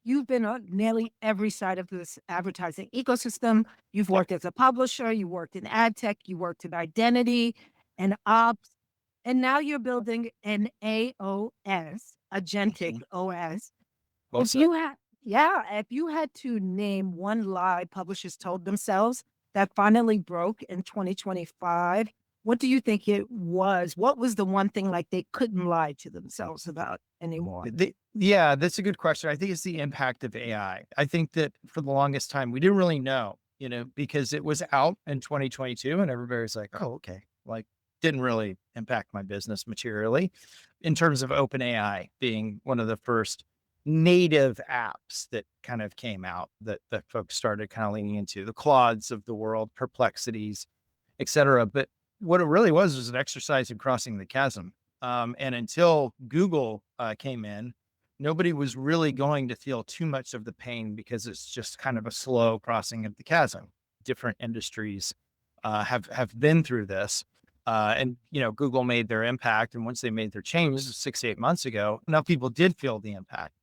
you've been on nearly every side of this advertising ecosystem. You've Yep. worked as a publisher, you worked in ad tech, you worked in identity and ops, and now you're building an AOS, agentic Mhm. OS. Well If said. you had, yeah, if you had to name one lie publishers told themselves that finally broke in 2025, what do you think it was? What was the one thing like they couldn't lie to themselves about anymore? Yeah, that's a good question. I think it's the impact of AI. I think that for the longest time, we didn't really know, because it was out in 2022 and everybody was like, oh, okay. Like, didn't really impact my business materially in terms of open AI being one of the first native apps that kind of came out that folks started kind of leaning into the Claudes of the world, perplexities, et cetera. But what it really was an exercise in crossing the chasm. And until Google came in, nobody was really going to feel too much of the pain because it's just kind of a slow crossing of the chasm. Different industries have been through this. And Google made their impact, and once they made their changes 6 to 8 months ago, enough people did feel the impact.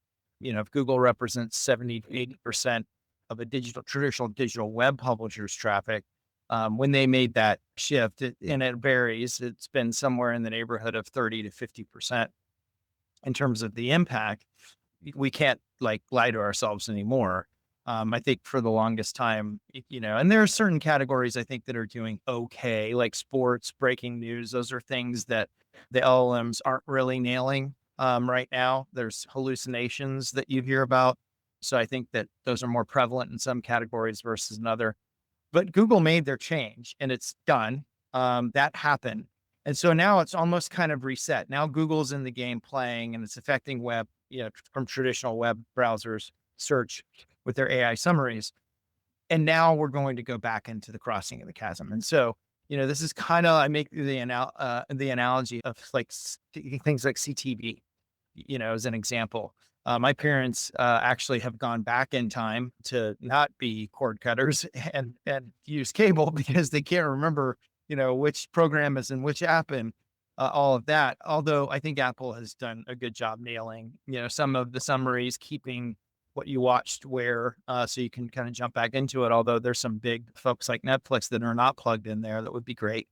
If Google represents 70 to 80% of a traditional digital web publisher's traffic, when they made that shift, and it varies, it's been somewhere in the neighborhood of 30 to 50% in terms of the impact. We can't like lie to ourselves anymore. I think for the longest time, and there are certain categories I think that are doing okay, like sports, breaking news. Those are things that the LLMs aren't really nailing right now. There's hallucinations that you hear about. So I think that those are more prevalent in some categories versus another. But Google made their change and it's done. That happened. And so now it's almost kind of reset. Now Google's in the game playing and it's affecting web, from traditional web browsers search with their AI summaries. And now we're going to go back into the crossing of the chasm. And so, this is kind of, I make the analogy of like things like CTV, as an example. My parents actually have gone back in time to not be cord cutters and use cable because they can't remember, which program is in which app and all of that. Although I think Apple has done a good job nailing, some of the summaries, keeping what you watched where, so you can kind of jump back into it. Although there's some big folks like Netflix that are not plugged in there that would be great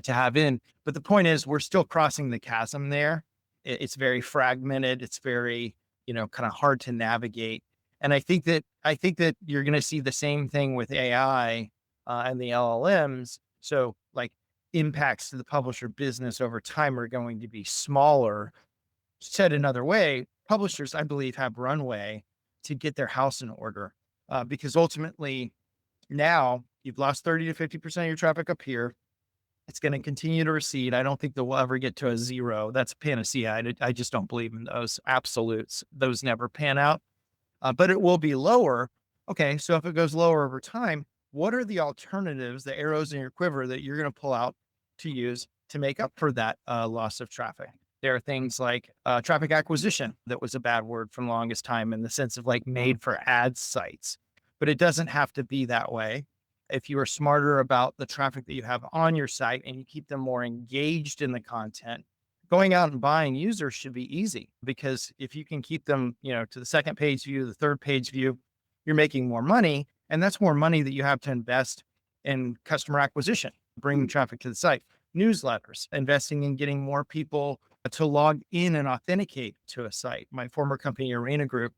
to have in. But the point is, we're still crossing the chasm there. It's very fragmented. It's very, kind of hard to navigate. And I think that you're going to see the same thing with AI and the LLMs. So, like, impacts to the publisher business over time are going to be smaller. Said another way, publishers, I believe, have runway to get their house in order because ultimately now you've lost 30 to 50% of your traffic up here. It's going to continue to recede. I don't think that we'll ever get to a zero. That's panacea. I just don't believe in those absolutes. Those never pan out, but it will be lower. Okay. So if it goes lower over time, what are the alternatives, the arrows in your quiver that you're going to pull out to use to make up for that loss of traffic? There are things like traffic acquisition that was a bad word from the longest time in the sense of like made for ad sites, but it doesn't have to be that way. If you are smarter about the traffic that you have on your site and you keep them more engaged in the content, going out and buying users should be easy because if you can keep them, to the second page view, the third page view, you're making more money. And that's more money that you have to invest in customer acquisition, bringing traffic to the site, newsletters, investing in getting more people to log in and authenticate to a site. My former company, Arena Group,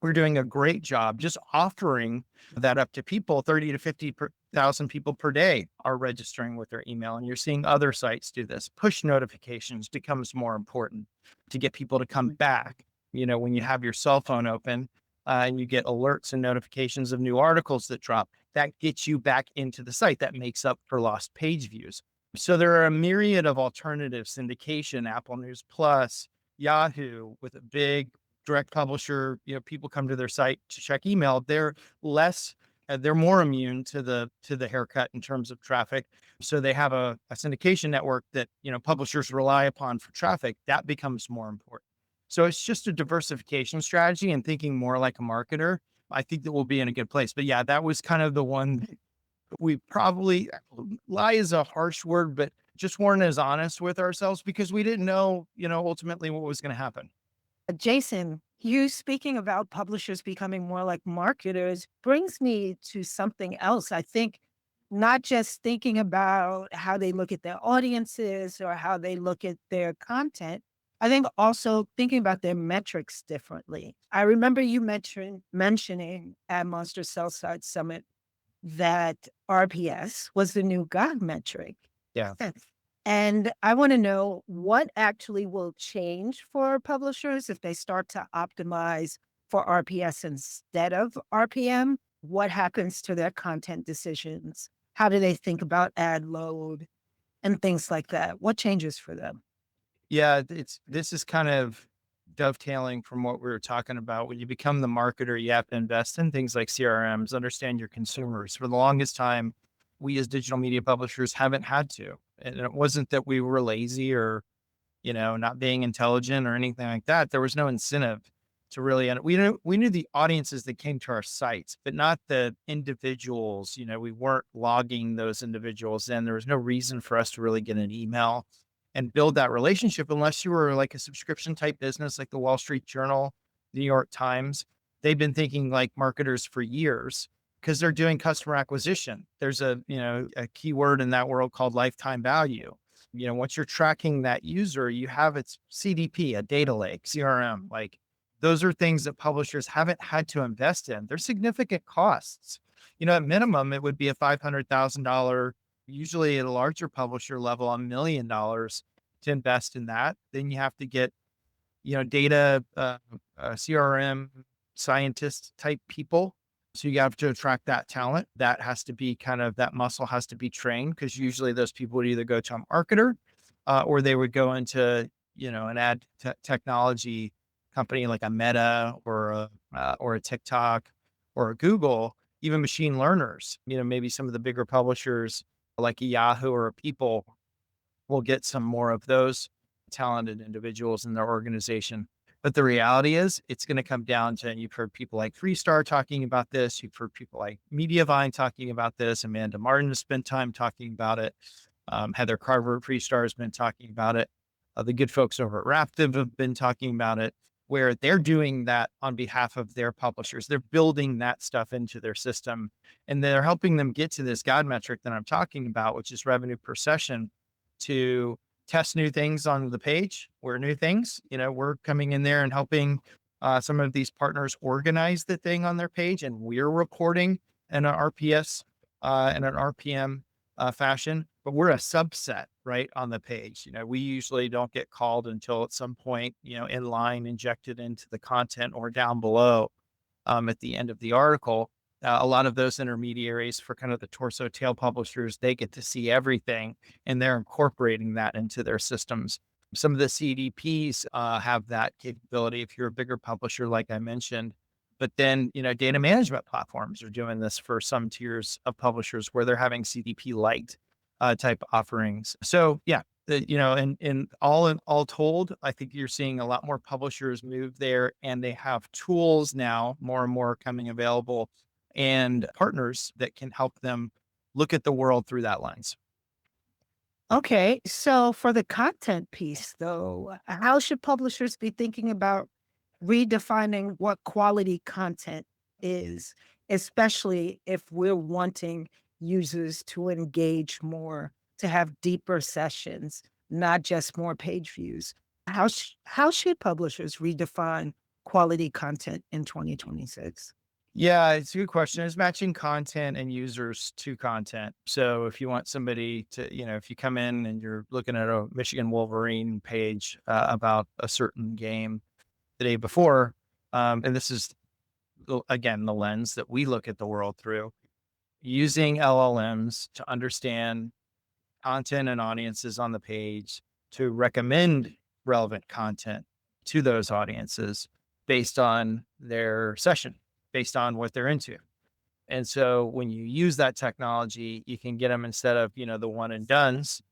we're doing a great job just offering that up to people. 30 to 50,000 people per day are registering with their email. And you're seeing other sites do this. Push notifications becomes more important to get people to come back. When you have your cell phone open and you get alerts and notifications of new articles that drop, that gets you back into the site. That makes up for lost page views. So there are a myriad of alternatives, syndication, Apple News Plus, Yahoo with a big direct publisher, people come to their site to check email. They're more immune to the haircut in terms of traffic. So they have a syndication network that, publishers rely upon for traffic. That becomes more important. So it's just a diversification strategy and thinking more like a marketer. I think that we'll be in a good place. But yeah, that was kind of the one we probably lie is a harsh word, but just weren't as honest with ourselves because we didn't know, ultimately what was going to happen. Jason, You speaking about publishers becoming more like marketers brings me to something else. I think not just thinking about how they look at their audiences or how they look at their content, I think also thinking about their metrics differently. I remember you mentioning at Monster Sell Side Summit that RPS was the new God metric. Yeah. And I want to know what actually will change for publishers if they start to optimize for RPS instead of RPM. What happens to their content decisions? How do they think about ad load and things like that? What changes for them? Yeah, this is kind of dovetailing from what we were talking about. When you become the marketer, you have to invest in things like CRMs, understand your consumers. For the longest time, we as digital media publishers haven't had to. And it wasn't that we were lazy or, not being intelligent or anything like that. There was no incentive to really, and we knew the audiences that came to our sites, but not the individuals. We weren't logging those individuals in. There was no reason for us to really get an email and build that relationship unless you were like a subscription type business like the Wall Street Journal, the New York Times. They've been thinking like marketers for years because they're doing customer acquisition. There's a keyword in that world called lifetime value. Once you're tracking that user, you have its CDP, a data lake, CRM. Like those are things that publishers haven't had to invest in. They're significant costs. At minimum, it would be a $500,000, usually at a larger publisher level, $1 million to invest in that. Then you have to get, data, CRM scientist type people. So you have to attract that talent. That has to be that muscle has to be trained because usually those people would either go to a marketer or they would go into, an technology company like a Meta or a TikTok or a Google, even machine learners. Maybe some of the bigger publishers like a Yahoo or a People will get some more of those talented individuals in their organization. But the reality is, it's going to come down to, and you've heard people like Freestar talking about this. You've heard people like Mediavine talking about this. Amanda Martin has spent time talking about it. Heather Carver at Freestar has been talking about it. The good folks over at Raptive have been talking about it, where they're doing that on behalf of their publishers. They're building that stuff into their system, and they're helping them get to this God metric that I'm talking about, which is revenue per session, to test new things on the page. We're new things, we're coming in there and helping some of these partners organize the thing on their page, and we're reporting in an RPS and an RPM fashion, but we're a subset, right, on the page. We usually don't get called until at some point, in line injected into the content or down below at the end of the article. A lot of those intermediaries for kind of the torso tail publishers, they get to see everything and they're incorporating that into their systems. Some of the CDPs have that capability if you're a bigger publisher, like I mentioned. But then, data management platforms are doing this for some tiers of publishers where they're having CDP light type offerings. So yeah, and all told, I think you're seeing a lot more publishers move there, and they have tools now, more and more coming available, and partners that can help them look at the world through that lens. Okay, so for the content piece, though, how should publishers be thinking about redefining what quality content is, especially if we're wanting users to engage more, to have deeper sessions, not just more page views? How should publishers redefine quality content in 2026? Yeah, it's a good question. It's matching content and users to content. So if you want somebody to, if you come in and you're looking at a Michigan Wolverine page about a certain game the day before, and this is again the lens that we look at the world through, using LLMs to understand content and audiences on the page to recommend relevant content to those audiences based on their session, based on what they're into. And so when you use that technology, you can get them instead of, the one and dones.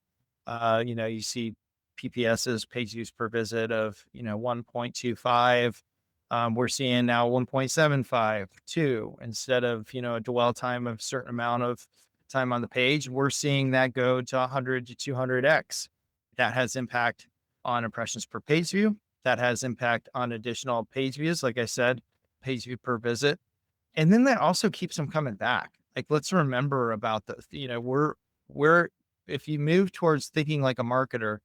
You see PPS's page views per visit of, 1.25. We're seeing now 1.75, 2, instead of, a dwell time of a certain amount of time on the page. We're seeing that go to 100 to 200x. That has impact on impressions per page view. That has impact on additional page views. Like I said, page view per visit. And then that also keeps them coming back. Like, let's remember about we're, if you move towards thinking like a marketer,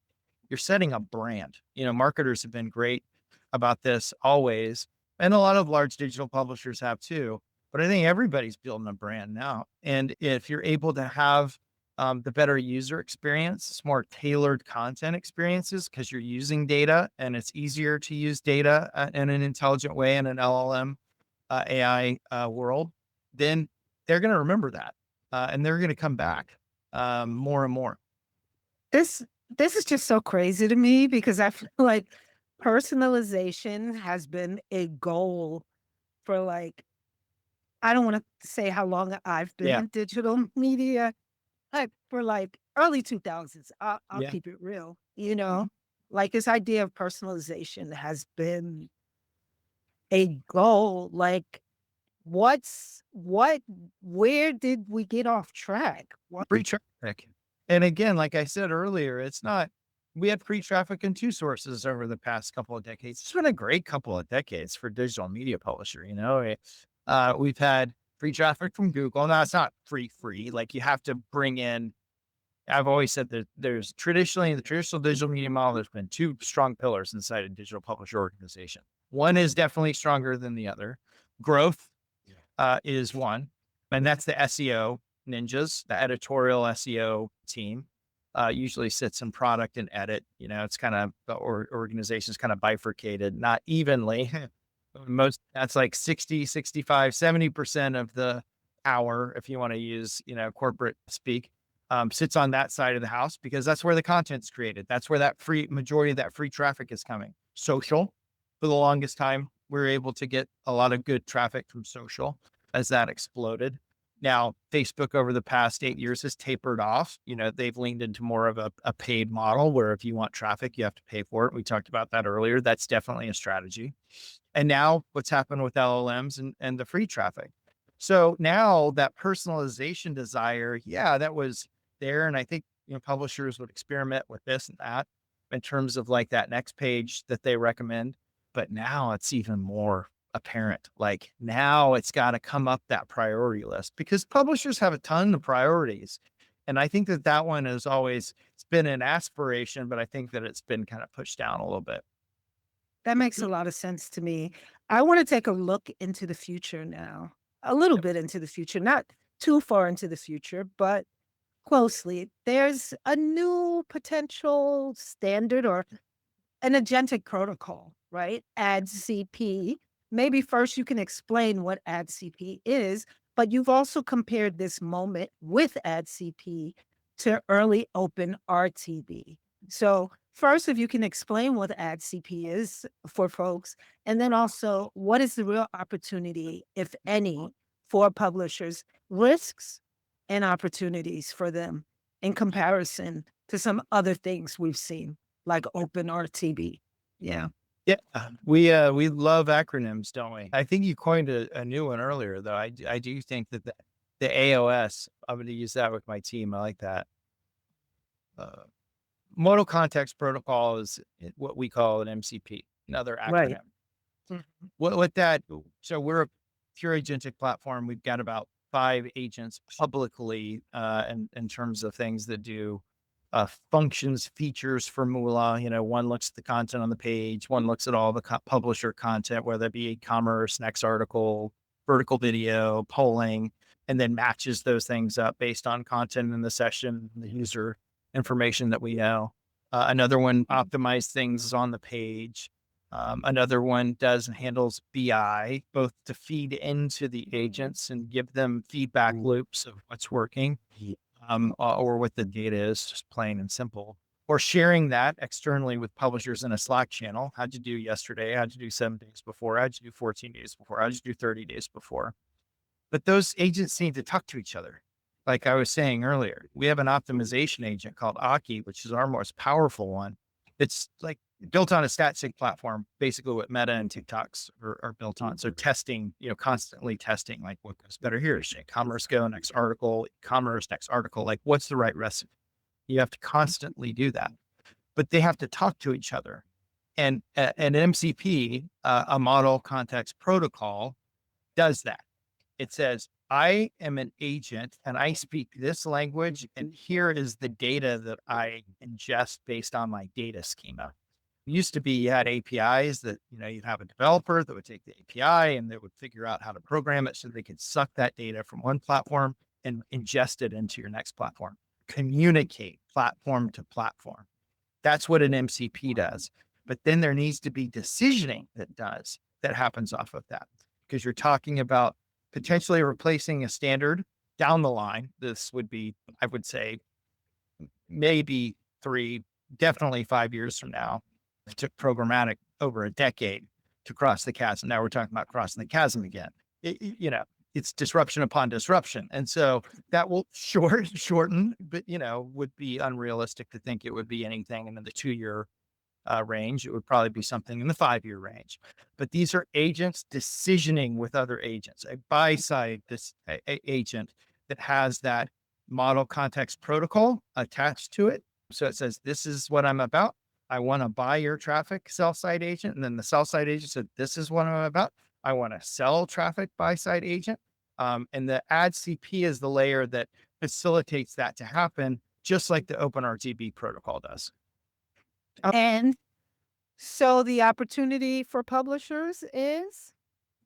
you're setting a brand. Marketers have been great about this always. And a lot of large digital publishers have too. But I think everybody's building a brand now. And if you're able to have the better user experience, it's more tailored content experiences because you're using data and it's easier to use data in an intelligent way in an LLM AI world, then they're going to remember that and they're going to come back more and more. This this is just so crazy to me because I feel like personalization has been a goal for like I don't want to say how long I've been Yeah. in digital media, like for like early 2000s. I'll Yeah. keep it real, you know? Like this idea of personalization has been a goal. Like what where did we get off track? What Free traffic. And again, like I said earlier, it's not, we had free traffic in two sources over the past couple of decades. It's been a great couple of decades for digital media publisher. We've had free traffic from Google. Now it's not free, like you have to bring in, I've always said that there's traditionally in the traditional digital media model, there's been two strong pillars inside a digital publisher organization. One is definitely stronger than the other. Growth is one, and that's the SEO ninjas, the editorial SEO team. Usually sits in product and edit. It's kind of the organization's kind of bifurcated, not evenly. Most that's like 60, 65, 70% of the hour, if you want to use, corporate speak, sits on that side of the house because that's where the content's created. That's where that free majority of that free traffic is coming. Social, for the longest time, we were able to get a lot of good traffic from social as that exploded. Now, Facebook over the past 8 years has tapered off. They've leaned into more of a paid model where if you want traffic, you have to pay for it. We talked about that earlier. That's definitely a strategy. And now what's happened with LLMs and the free traffic. So now that personalization desire, yeah, that was there. And I think, publishers would experiment with this and that in terms of like that next page that they recommend. But now it's even more apparent. Like now it's got to come up that priority list because publishers have a ton of priorities. And I think that one is always, it's been an aspiration, but I think that it's been kind of pushed down a little bit. that makes a lot of sense to me. I want to take a look into the future now. A little Yep. bit into the future, not too far into the future, but closely. There's a new potential standard or an agentic protocol, right? AdCP. Maybe first you can explain what AdCP is, but you've also compared this moment with AdCP to early open RTB. So first, if you can explain what AdCP is for folks, and then also what is the real opportunity, if any, for publishers, risks and opportunities for them in comparison to some other things we've seen like open RTB. Yeah. Yeah, we love acronyms, don't we? I think you coined a new one earlier, though. I do think that the AOS. I'm going to use that with my team. I like that. Uh, Modal Context Protocol is what we call an MCP, another Right. acronym. Mhm. What that? So we're a pure agentic platform. We've got about 5 agents publicly, in terms of things that do functions, features for Mula. One looks at the content on the page, one looks at all the publisher content, whether it be e-commerce, next article, vertical video, polling, and then matches those things up based on content in the session, the user information that we know. Another one optimized things on the page. Another one does and handles BI, both to feed into the agents and give them feedback loops of what's working, or what the data is, just plain and simple, or sharing that externally with publishers in a Slack channel. How'd you do yesterday? How'd you do 7 days before? How'd you do 14 days before? How'd you do 30 days before? But those agents need to talk to each other. Like I was saying earlier, we have an optimization agent called Aki, which is our most powerful one. It's like built on a stat sync platform, basically what Meta and TikToks are built on. So testing, constantly testing, like what goes better here? Should commerce go next article, commerce next article? Like what's the right recipe? You have to constantly do that, but they have to talk to each other. And an MCP, a model context protocol, does that. It says, I am an agent and I speak this language, and here is the data that I ingest based on my data schema. It used to be you had APIs that, you'd have a developer that would take the API and they would figure out how to program it so they could suck that data from one platform and ingest it into your next platform, communicate platform to platform. That's what an MCP does. But then there needs to be decisioning that happens off of that, because you're talking about potentially replacing a standard down the line. This would be, I would say, maybe 3, definitely 5 years from now. It took programmatic over a decade to cross the chasm. Now we're talking about crossing the chasm again. It's disruption upon disruption. And so that will shorten, but, would be unrealistic to think it would be anything in the 2-year range. It would probably be something in the 5-year range. But these are agents decisioning with other agents, a buy side agent that has that model context protocol attached to it. So it says, this is what I'm about. I want to buy your traffic, sell side agent. And then the sell side agent said, this is what I'm about. I want to sell traffic, buy side agent. And the AdCP is the layer that facilitates that to happen, just like the OpenRTB protocol does. And so the opportunity for publishers is?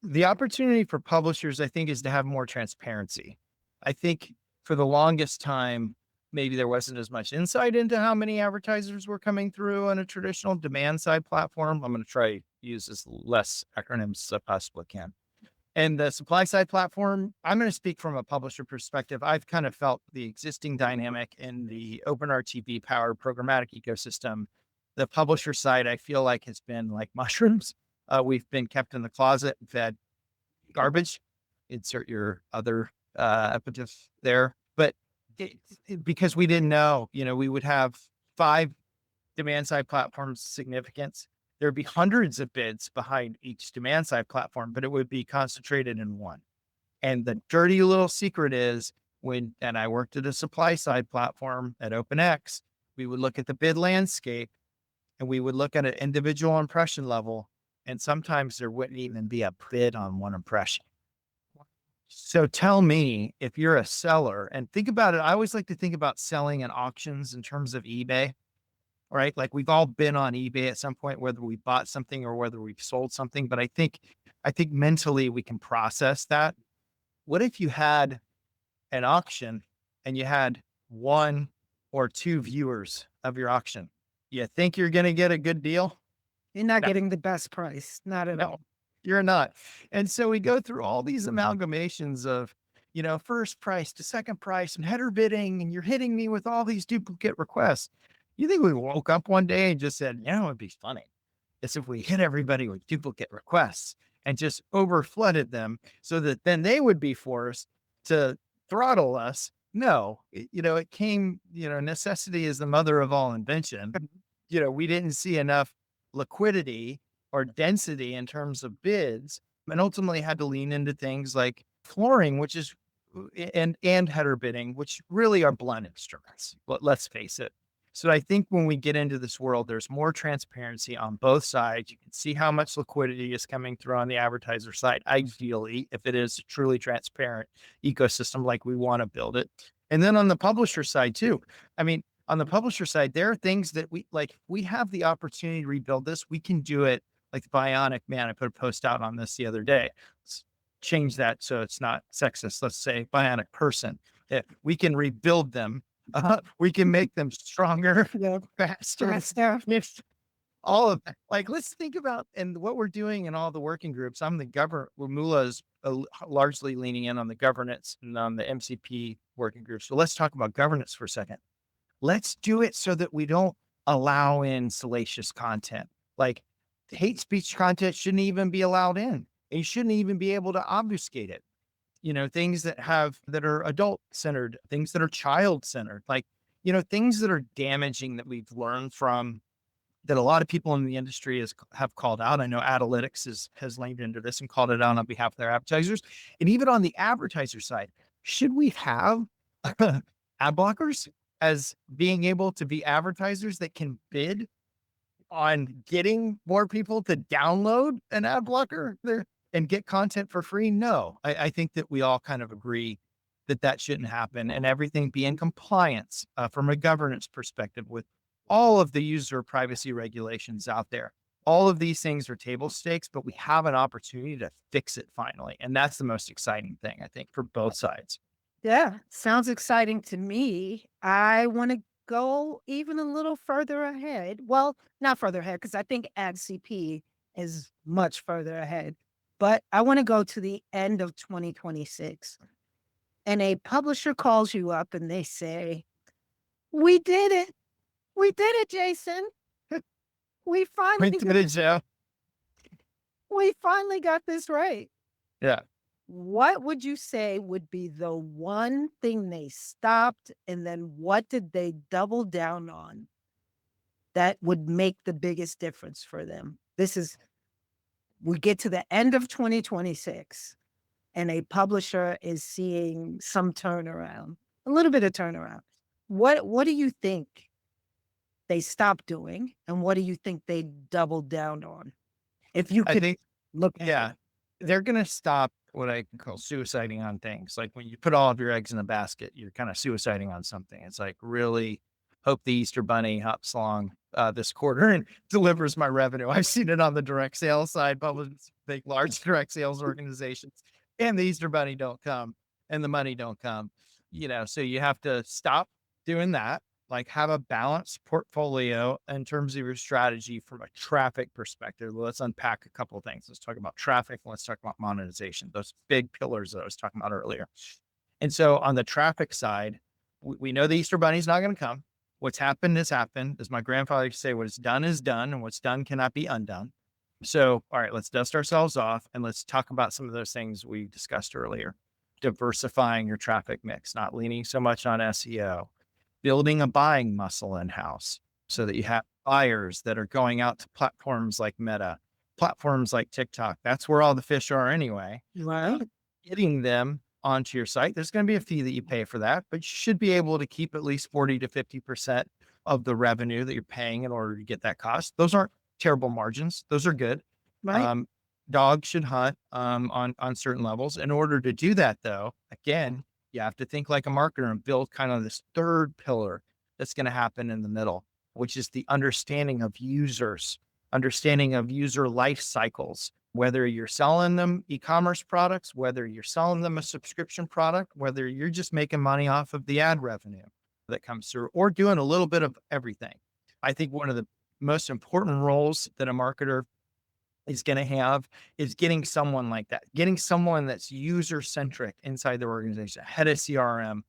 The opportunity for publishers, I think, is to have more transparency. I think for the longest time, maybe there wasn't as much insight into how many advertisers were coming through on a traditional demand side platform. I'm going to try use as less acronyms as I possibly can. And the supply side platform, I'm going to speak from a publisher perspective. I've kind of felt the existing dynamic in the OpenRTB powered programmatic ecosystem. The publisher side, I feel like, has been like mushrooms. We've been kept in the closet, fed garbage. Insert your other epithet there. But because we didn't know, we would have 5 demand side platforms significance. There'd be hundreds of bids behind each demand side platform, but it would be concentrated in one. And the dirty little secret is and I worked at a supply side platform at OpenX, we would look at the bid landscape and we would look at an individual impression level. And sometimes there wouldn't even be a bid on one impression. So tell me, if you're a seller, and think about it, I always like to think about selling in auctions in terms of eBay, right? Like we've all been on eBay at some point, whether we bought something or whether we've sold something. But I think mentally we can process that. What if you had an auction and you had 1 or 2 viewers of your auction? You think you're going to get a good deal? You're not getting the best price. Not at all. You're not. And so we go through all these amalgamations of, first price to second price and header bidding, and you're hitting me with all these duplicate requests. You think we woke up one day and just said, it'd be funny is if we hit everybody with duplicate requests and just over flooded them so that then they would be forced to throttle us. No, it came, necessity is the mother of all invention. We didn't see enough liquidity or density in terms of bids, and ultimately had to lean into things like flooring, which is and header bidding, which really are blunt instruments. But let's face it. So I think when we get into this world, there's more transparency on both sides. You can see how much liquidity is coming through on the advertiser side, ideally, if it is a truly transparent ecosystem like we want to build it. And then on the publisher side too. I mean, on the publisher side, there are things that we have the opportunity to rebuild this. We can do it like the Bionic Man. I put a post out on this the other day. Let's change that so it's not sexist. Let's say Bionic person. If we can rebuild them, we can make them stronger, faster, all of that. Like, let's think about and what we're doing in all the working groups. I'm the governor. Mula is largely leaning in on the governance and on the MCP working group. So let's talk about governance for a second. Let's do it so that we don't allow in salacious content. Like hate speech content shouldn't even be allowed in. And you shouldn't even be able to obfuscate it. Things that are adult centered, things that are child centered, like, things that are damaging that we've learned from that a lot of people in the industry have called out. I know Analytics has leaned into this and called it out on behalf of their advertisers. And even on the advertiser side, should we have ad blockers as being able to be advertisers that can bid on getting more people to download an ad blocker there and get content for free? No, I think that we all kind of agree that that shouldn't happen, and everything be in compliance from a governance perspective with all of the user privacy regulations out there. All of these things are table stakes, but we have an opportunity to fix it finally. And that's the most exciting thing, I think, for both sides. Yeah, sounds exciting to me. I want to go even a little further ahead. Well, not further ahead, because I think AdCP is much further ahead. But I want to go to the end of 2026. And a publisher calls you up and they say, "We did it. We did it, Jason. We We finally did it, Joe. we finally got this right." Yeah. What would you say would be the one thing they stopped, and then what did they double down on that would make the biggest difference for them? We get to the end of 2026 and a publisher is seeing some turnaround, a little bit of turnaround. What do you think they stopped doing, and what do you think they doubled down on? If you I could think, look at yeah, it. they're going to stop what I call suiciding on things. Like when you put all of your eggs in a basket, you're kind of suiciding on something. It's like, really hope the Easter Bunny hops along this quarter and delivers my revenue. I've seen it on the direct sales side, but with big, large direct sales organizations, and the Easter Bunny don't come and the money don't come, so you have to stop doing that. Like, have a balanced portfolio in terms of your strategy from a traffic perspective. Let's unpack a couple of things. Let's talk about traffic. And let's talk about monetization, those big pillars that I was talking about earlier. And so on the traffic side, we know the Easter Bunny's not going to come. What's happened has happened. As my grandfather used to say, what is done is done, and what's done cannot be undone. So, all right, let's dust ourselves off and let's talk about some of those things we discussed earlier. Diversifying your traffic mix, not leaning so much on SEO, building a buying muscle in-house so that you have buyers that are going out to platforms like Meta, platforms like TikTok. That's where all the fish are anyway. Right. Getting them onto your site, there's going to be a fee that you pay for that, but you should be able to keep at least 40 to 50% of the revenue that you're paying in order to get that cost. Those aren't terrible margins. Those are good. Right. Dogs should hunt on certain levels. In order to do that, though, again, you have to think like a marketer and build kind of this third pillar that's going to happen in the middle, which is the understanding of users, understanding of user life cycles, whether you're selling them e-commerce products, whether you're selling them a subscription product, whether you're just making money off of the ad revenue that comes through, or doing a little bit of everything. I think one of the most important roles that a marketer is going to have is getting someone like that, getting someone that's user centric inside their organization, head of CRM,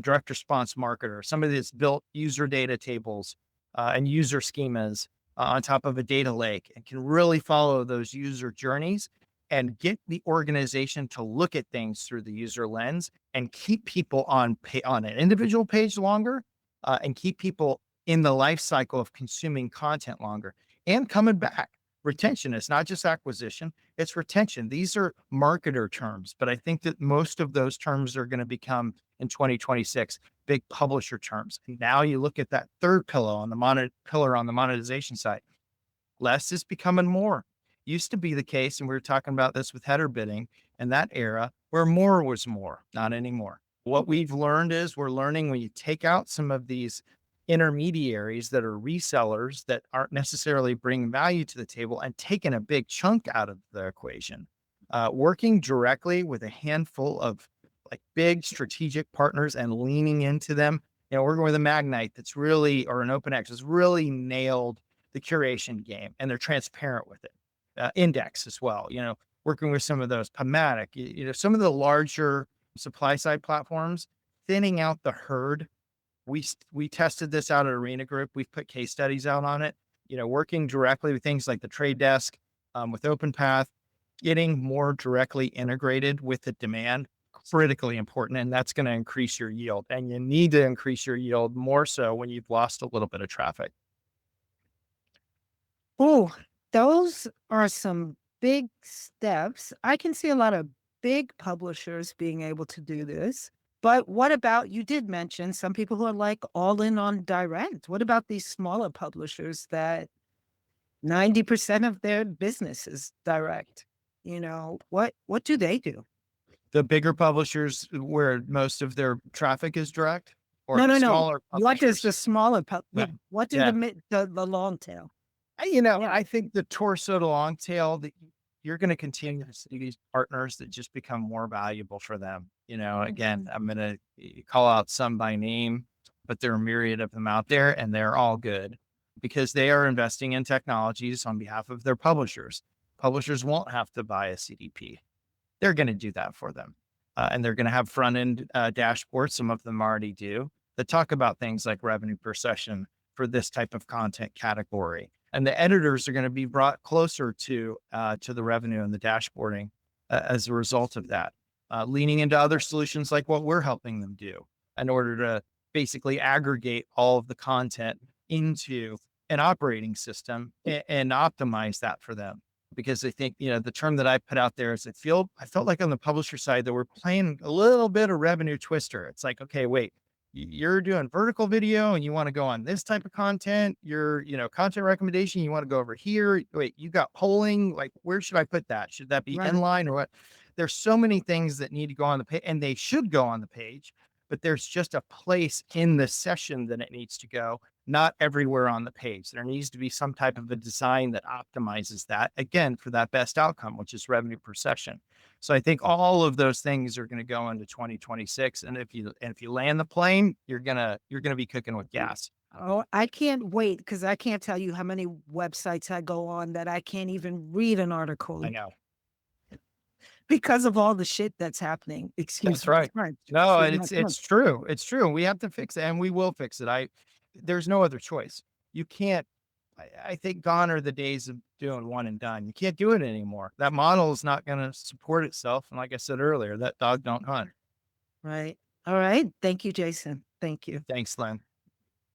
direct response marketer, somebody that's built user data tables and user schemas on top of a data lake and can really follow those user journeys and get the organization to look at things through the user lens and keep people on an individual page longer and keep people in the life cycle of consuming content longer and coming back. Retention is not just acquisition, it's retention. These are marketer terms, but I think that most of those terms are going to become in 2026 big publisher terms. And now you look at that third pillar on the monetization side. Less is becoming more. Used to be the case, and we were talking about this with header bidding in that era, where more was more, not anymore. What we've learned is we're learning when you take out some of these intermediaries that are resellers that aren't necessarily bringing value to the table and taking a big chunk out of the equation, working directly with a handful of like big strategic partners and leaning into them. Working with a Magnite that's really, or an OpenX has really nailed the curation game and they're transparent with it. Index as well, working with some of those Pomatic, some of the larger supply side platforms, thinning out the herd. We tested this out at Arena Group. We've put case studies out on it, working directly with things like the Trade Desk, with OpenPath, getting more directly integrated with the demand, critically important. And that's going to increase your yield. And you need to increase your yield more so when you've lost a little bit of traffic. Oh, those are some big steps. I can see a lot of big publishers being able to do this. But what about, you did mention some people who are like all in on direct. What about these smaller publishers that 90% of their business is direct. What do they do? The bigger publishers where most of their traffic is direct, or No, the no, no. smaller What does publishers? the smaller Yeah. yeah, what do Yeah. the long tail? I think the torso to long tail that you're going to continue to see these partners that just become more valuable for them. Again, I'm going to call out some by name, but there are a myriad of them out there and they're all good because they are investing in technologies on behalf of their publishers. Publishers won't have to buy a CDP. They're going to do that for them. And they're going to have front end dashboards. Some of them already do that talk about things like revenue per session for this type of content category. And the editors are going to be brought closer to the revenue and the dashboarding as a result of that, leaning into other solutions like what we're helping them do in order to basically aggregate all of the content into an operating system and optimize that for them. Because I think, the term that I put out there is I felt like on the publisher side that we're playing a little bit of revenue twister. It's like, okay, wait, you're doing vertical video and you want to go on this type of content. Your, content recommendation, you want to go over here. Wait, you got polling. Like, where should I put that? Should that be Right. inline or what? There's so many things that need to go on the page and they should go on the page, but there's just a place in the session that it needs to go, not everywhere on the page. There needs to be some type of a design that optimizes that again for that best outcome, which is revenue per session. So I think all of those things are going to go into 2026. And if you land the plane, you're gonna be cooking with gas. Oh, I can't wait because I can't tell you how many websites I go on that I can't even read an I article know. because of all the shit that's happening. Excuse That's me. right. French. No, Excuse and my it's French. true. It's true. We have to fix it and we will fix it. There's no other choice. You can't I think gone are the days of doing one and done. You can't do it anymore. That model is not going to support itself. And like I said earlier, that dog don't hunt. Right. All right. Thank you, Jason. Thank you. Thanks, Len.